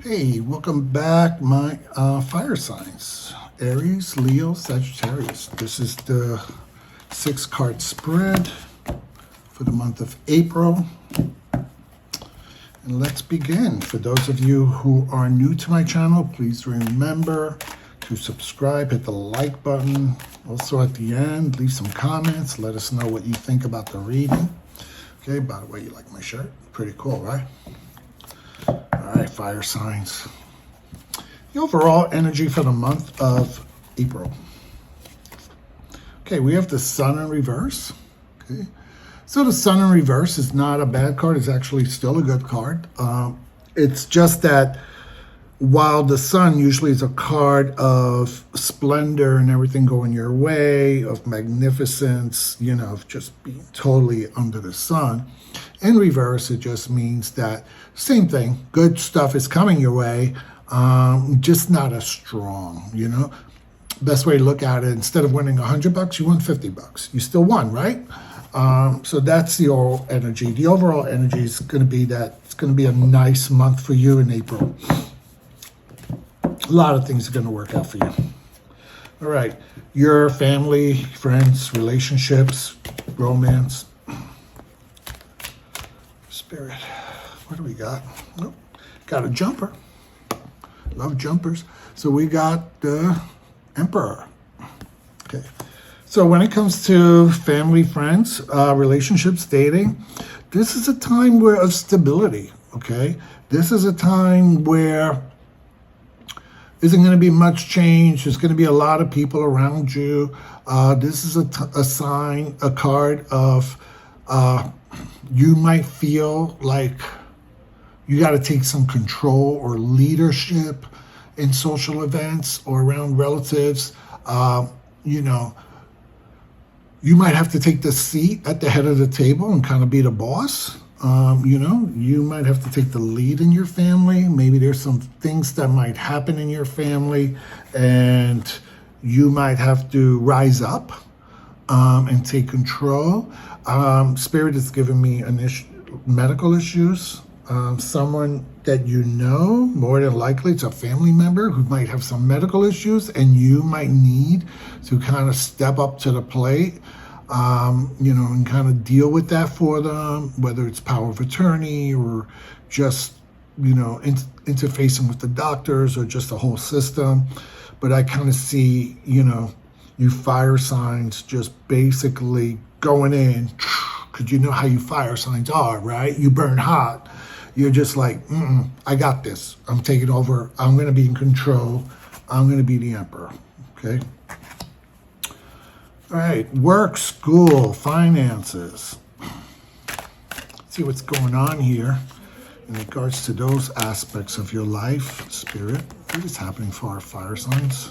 Hey, welcome back, my fire signs. Aries, Leo, Sagittarius. This is the 6-card spread for the month of April. And let's begin. For those of you who are new to my channel, please remember to subscribe, hit the like button. Also at the end, leave some comments. Let us know what you think about the reading. Okay, by the way, you like my shirt? Pretty cool, right? All right, fire signs. The overall energy for the month of April. Okay, we have the Sun in reverse. Okay, so the Sun in reverse is not a bad card. It's actually still a good card. It's just that while the Sun usually is a card of splendor and everything going your way, of magnificence, you know, of just being totally under the sun, in reverse, it just means that same thing, good stuff is coming your way, just not as strong, you know. Best way to look at it, instead of winning $100, you won $50. You still won, right? So that's the overall energy. The overall energy is going to be that it's going to be a nice month for you in April. A lot of things are going to work out for you. All right, your family, friends, relationships, romance. Spirit, what do we got? Nope. Got a jumper. Love jumpers. So we got the Emperor. Okay. So when it comes to family, friends, relationships, dating, this is a time of stability. Okay. This is a time where isn't going to be much change. There's going to be a lot of people around you. This is a sign, a card of you might feel like you got to take some control or leadership in social events or around relatives. You know, you might have to take the seat at the head of the table and kind of be the boss. You know, you might have to take the lead in your family. Maybe there's some things that might happen in your family and you might have to rise up and take control. Spirit is giving me medical issues. Someone that you know, more than likely it's a family member who might have some medical issues and you might need to kind of step up to the plate. You know, and kind of deal with that for them, whether it's power of attorney or just, you know, interfacing with the doctors or just the whole system. But I kind of see, you know, you fire signs just basically going in, because you know how you fire signs are, right? You burn hot. You're just like, I got this. I'm taking over. I'm going to be in control. I'm going to be the emperor, okay? All right, work, school, finances. Let's see what's going on here in regards to those aspects of your life, spirit. What is happening for our fire signs?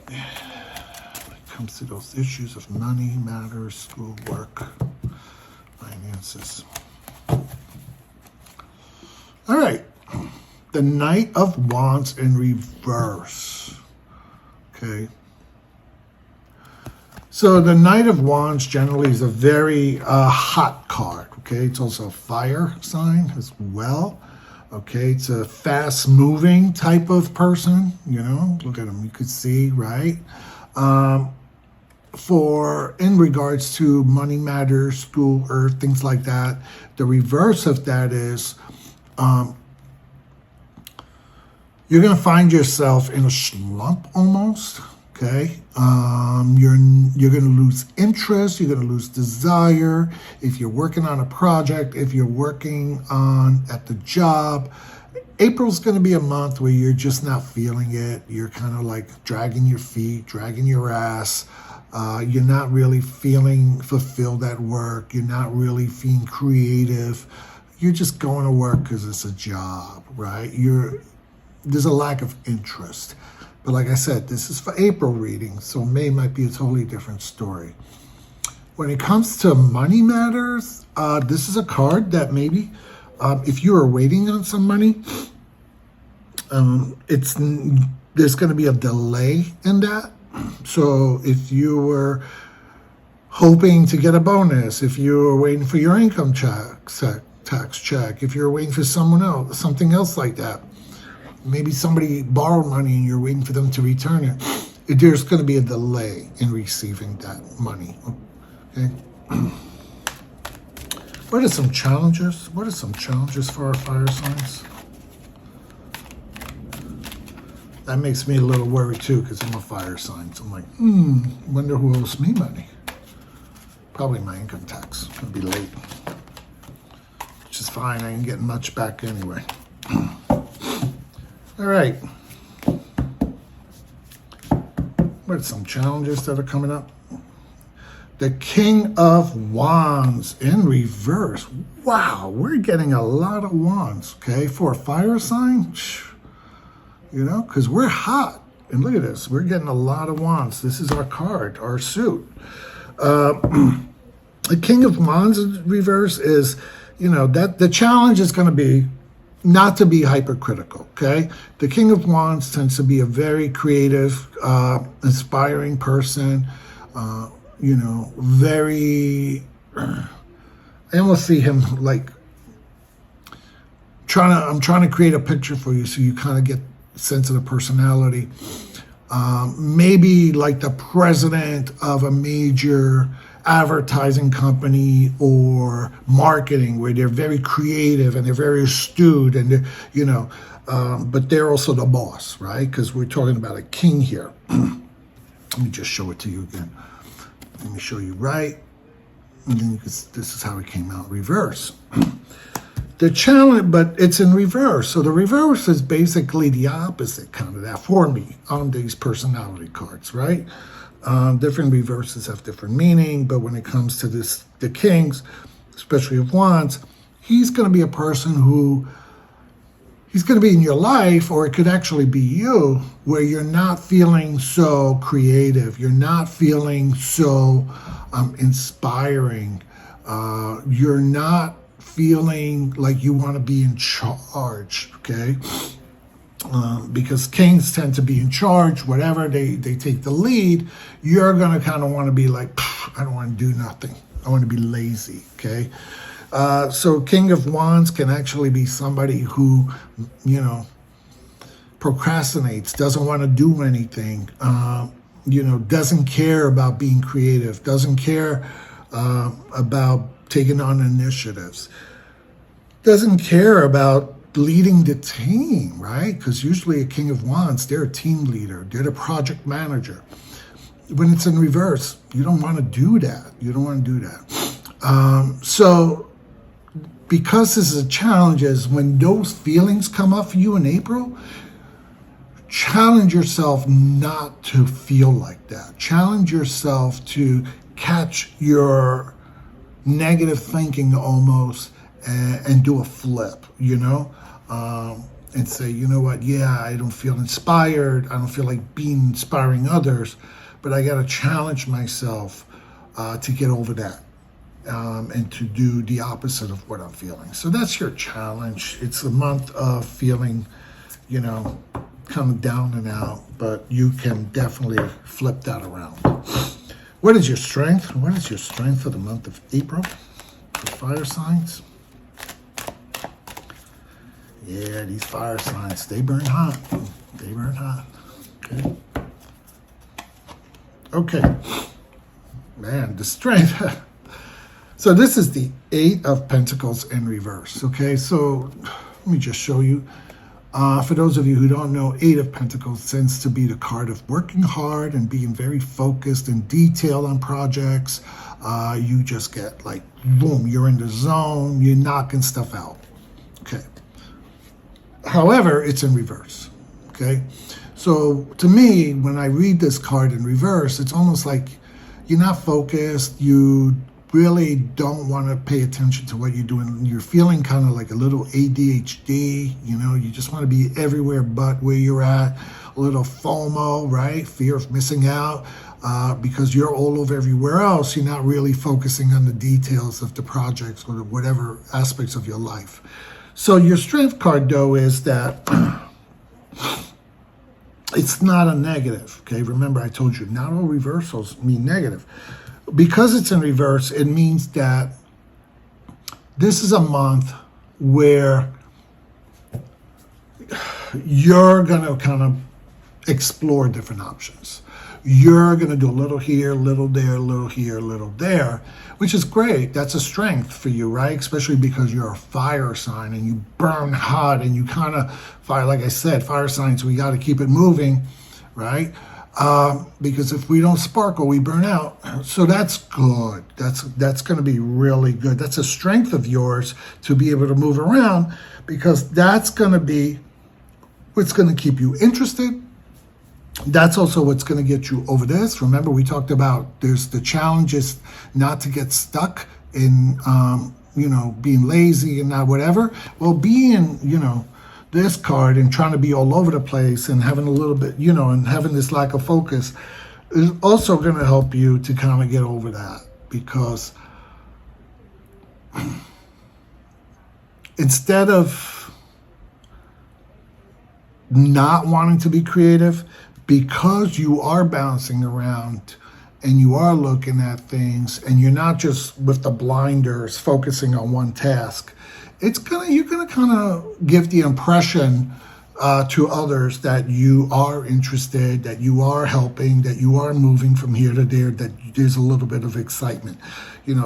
When it comes to those issues of money, matters, school, work, finances. All right, the Knight of Wands in reverse, okay? So the Knight of Wands generally is a very hot card, okay? It's also a fire sign as well, okay? It's a fast-moving type of person, you know? Look at him, you could see, right? In regards to money matters, school, earth, things like that, the reverse of that is you're going to find yourself in a slump almost. Okay, you're going to lose interest, you're going to lose desire. If you're working on a project, if you're working at the job, April's going to be a month where you're just not feeling it. You're kind of like dragging your feet, dragging your ass. You're not really feeling fulfilled at work. You're not really feeling creative. You're just going to work because it's a job, right? There's a lack of interest. But like I said, this is for April reading, so May might be a totally different story. When it comes to money matters, this is a card that maybe if you are waiting on some money, there's going to be a delay in that. So if you were hoping to get a bonus, if you were waiting for your income check, tax check, if you're waiting for someone else, something else like that, maybe somebody borrowed money and you're waiting for them to return it, there's going to be a delay in receiving that money. Okay. What are some challenges? What are some challenges for our fire signs? That makes me a little worried too, because I'm a fire sign. So I'm like, wonder who owes me money. Probably my income tax. It'll be late. Which is fine. I ain't getting much back anyway. All right. What are some challenges that are coming up? The King of Wands in reverse. Wow, we're getting a lot of wands, okay, for a fire sign. You know, because we're hot. And look at this. We're getting a lot of wands. This is our card, our suit. The King of Wands in reverse is, you know, that the challenge is going to be not to be hypercritical, okay? The King of Wands tends to be a very creative, inspiring person, you know, very, I almost see him like I'm trying to create a picture for you so you kind of get sense of the personality. Maybe like the president of a major advertising company or marketing, where they're very creative and they're very astute, and you know, but they're also the boss, right? Because we're talking about a king here. Let me just show it to you again. Let me show you right, and then this is how it came out reverse. The challenge, but it's in reverse. So the reverse is basically the opposite kind of that for me on these personality cards, right? Different reverses have different meaning, but when it comes to the kings, especially of wands, he's going to be a person who, he's going to be in your life, or it could actually be you, where you're not feeling so creative. You're not feeling so inspiring. You're not feeling like you want to be in charge, okay? Because kings tend to be in charge, whatever, they take the lead. You're going to kind of want to be like, I don't want to do nothing. I want to be lazy, okay? So King of Wands can actually be somebody who, you know, procrastinates, doesn't want to do anything, you know, doesn't care about being creative, doesn't care about taking on initiatives, doesn't care about leading the team, right? Because usually a King of Wands, they're a team leader, they're the project manager. When it's in reverse, you don't want to do that. You don't want to do that. So because this is a challenge, is when those feelings come up for you in April, challenge yourself not to feel like that. Challenge yourself to catch your negative thinking almost and do a flip, you know, and say, you know what, yeah, I don't feel inspired. I don't feel like being inspiring others, but I got to challenge myself to get over that and to do the opposite of what I'm feeling. So that's your challenge. It's a month of feeling, you know, kind of down and out, but you can definitely flip that around. What is your strength? What is your strength for the month of April for fire signs? Yeah, these fire signs, they burn hot. They burn hot. Okay. Okay. Man, the strength. So this is the Eight of Pentacles in reverse. Okay, so let me just show you. For those of you who don't know, Eight of Pentacles tends to be the card of working hard and being very focused and detailed on projects. You just get like, boom, you're in the zone, you're knocking stuff out. Okay. However, it's in reverse. Okay. So to me, when I read this card in reverse, it's almost like you're not focused. You really don't want to pay attention to what you're doing. You're feeling kind of like a little ADHD, you know, you just want to be everywhere but where you're at. A little FOMO, right? Fear of missing out, because you're all over everywhere else. You're not really focusing on the details of the projects or whatever aspects of your life. So your strength card, though, is that it's not a negative, okay? Remember, I told you, not all reversals mean negative. Because it's in reverse, it means that this is a month where you're going to kind of explore different options. You're going to do a little here, a little there, a little here, a little there, which is great. That's a strength for you, right? Especially because you're a fire sign and you burn hot and you kind of fire, like I said, fire signs, we got to keep it moving, right? Because if we don't sparkle, we burn out. So that's good. That's going to be really good. That's a strength of yours to be able to move around, because that's going to be what's going to keep you interested. That's also what's going to get you over this. Remember, we talked about there's the challenges not to get stuck in, being lazy and not whatever. Well, being, this card and trying to be all over the place and having a little bit, and having this lack of focus is also going to help you to kind of get over that, because instead of not wanting to be creative, because you are bouncing around and you are looking at things and you're not just with the blinders focusing on one task, you're gonna kind of give the impression to others that you are interested, that you are helping, that you are moving from here to there, that there's a little bit of excitement.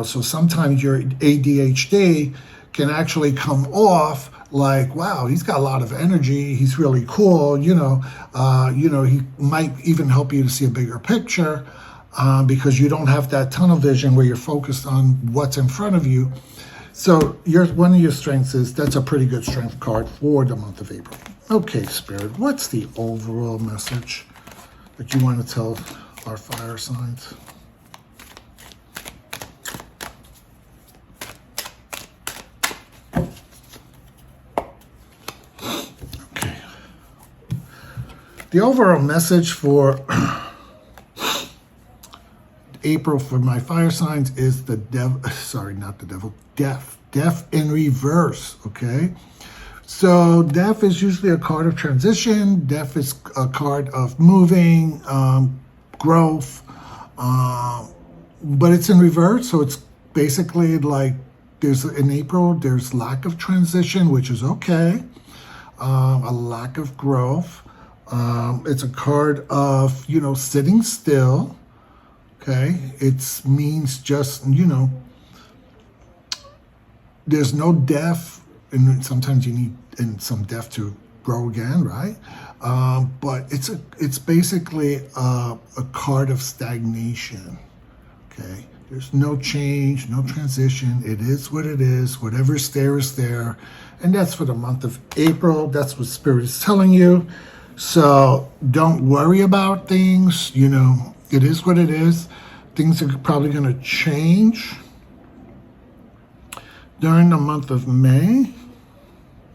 So sometimes your ADHD can actually come off like, wow, he's got a lot of energy, he's really cool, he might even help you to see a bigger picture, because you don't have that tunnel vision where you're focused on what's in front of you. So one of your strengths is, that's a pretty good strength card for the month of April. Okay, Spirit, what's the overall message that you want to tell our fire signs? The overall message for April for my fire signs is the death in reverse, okay? So death is usually a card of transition. Death is a card of moving, growth, but it's in reverse. So it's basically like in April, there's lack of transition, which is okay, a lack of growth. It's a card of, sitting still, okay? It means just, there's no depth, and sometimes you need some depth to grow again, right? But it's basically a card of stagnation, okay? There's no change, no transition. It is what it is. Whatever's there is there. And that's for the month of April. That's what Spirit is telling you. So don't worry about things, it is what it is. Things are probably going to change during the month of May.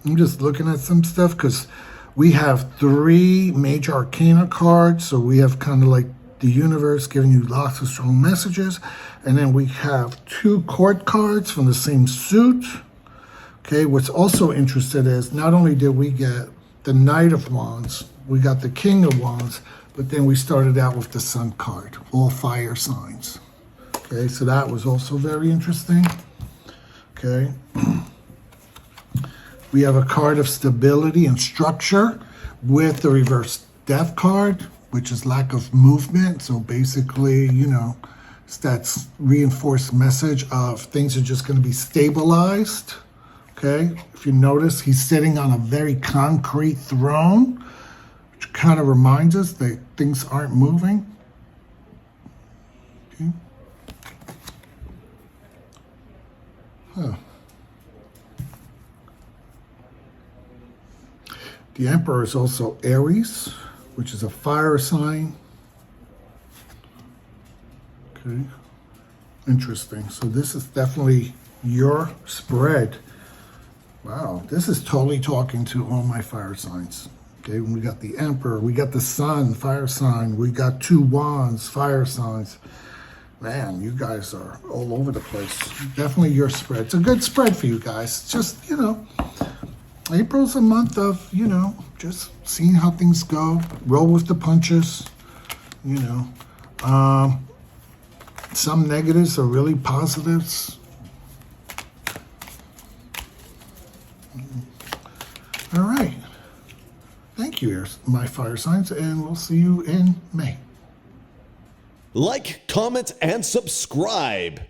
I'm just looking at some stuff because we have 3 major arcana cards. So we have kind of like the universe giving you lots of strong messages. And then we have 2 court cards from the same suit. Okay, what's also interesting is not only did we get the Knight of Wands, we got the King of Wands, but then we started out with the Sun card, all fire signs. Okay, so that was also very interesting. Okay. We have a card of stability and structure with the reverse death card, which is lack of movement. So basically, it's that reinforced message of things are just going to be stabilized. Okay, if you notice, he's sitting on a very concrete throne, which kind of reminds us that things aren't moving. Okay. Huh. The Emperor is also Aries, which is a fire sign. Okay, interesting. So this is definitely your spread. Wow, this is totally talking to all my fire signs. Okay, we got the Emperor, we got the Sun, fire sign, we got 2 Wands, fire signs. Man, you guys are all over the place. Definitely your spread. It's a good spread for you guys. It's just, April's a month of, just seeing how things go. Roll with the punches, Some negatives are really positives. All right. Thank you, my fire signs, and we'll see you in May. Like, comment, and subscribe.